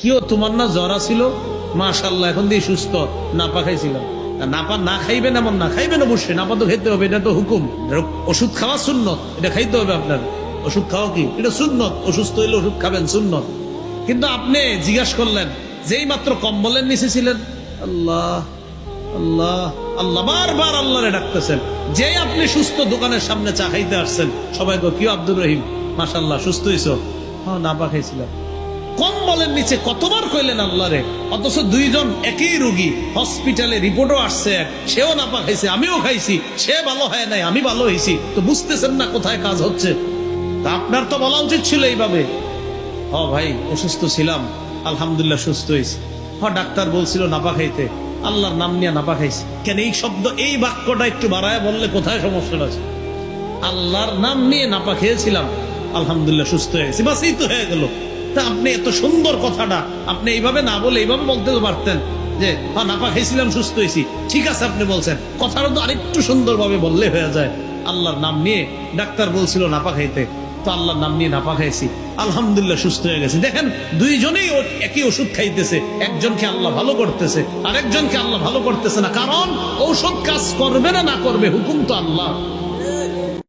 কিও তোমার না জ্বর ছিল, মাশাআল্লাহ এখন দিয়ে সুস্থ। নাপা খাইছিলাম। নাপা না খাইবেন এমন না, খাইবেন অবশ্যই, নাপা তো খেতে হবে, এটা তো হুকুম। ওষুধ খাওয়া সুন্নত, এটা খাইতে হবে আপনার। ওষুধ খাওয়া কি এটা সুন্নত, অসুস্থ হইলে ওষুধ খাবেন সুন্নত। কিন্তু আপনি জিজ্ঞাসা করলেন যেই মাত্র কম্বলের নিচে ছিলেন, আল্লাহ আল্লাহ আল্লাহ, বারবার আল্লাহরে ডাকতেছেন। যেই আপনি সুস্থ দোকানের সামনে চা খাইতে আসছেন, সবাই কো কি আব্দুর রহিম মাশাআল্লাহ সুস্থ হইছো? হ্যাঁ নাপা খাইছিলাম। কম্বলের নিচে কতবার কইলেন আল্লাহরে, অথচ দুইজন একই রোগী, হসপিটালে রিপোর্টও আসছে, সেও নাপা খাইছে, আমিও খাইছি, সে ভালো হয় নাই, আমি ভালো হয়েছি। তো বুঝতেছেন না কোথায় কাজ হচ্ছে? তা আপনার তো বলা উচিত ছিল এইভাবে, ভাই অসুস্থ ছিলাম, আলহামদুলিল্লাহ সুস্থ হয়েছি। ডাক্তার বলছিল নাপা খাইতে, আল্লাহর নাম নিয়ে নাপা খাইছি। কেন এই শব্দ, এই বাক্যটা একটু বাড়ায় বললে কোথায় সমস্যা আছে? আল্লাহর নাম নিয়ে নাপা খেয়েছিলাম, আলহামদুলিল্লাহ সুস্থ হয়েছি, বাস এই তো হয়ে গেল। তা আপনি এত সুন্দর কথাটা আপনি এইভাবে না বলে এইভাবে বলতে পারতেন যে নাপা খাইছিলাম সুস্থ হয়েছি। ঠিক আছে আপনি বলছেন, কথাটা তো আরেকটু সুন্দরভাবে বললে হয়ে যায়। আল্লাহর নাম নিয়ে ডাক্তার বলছিল নাপা খাইতে, তো আল্লাহর নাম নিয়ে নাপা খাইছি, আলহামদুলিল্লাহ সুস্থ হয়ে গেছে। দেখেন দুইজনেই একই ওষুধ খাইতেছে, একজনকে আল্লাহ ভালো করতেছে, আরেকজনকে আল্লাহ ভালো করতেছে না। কারণ ঔষধ কাজ করবে না, না করবে হুকুম তো আল্লাহ।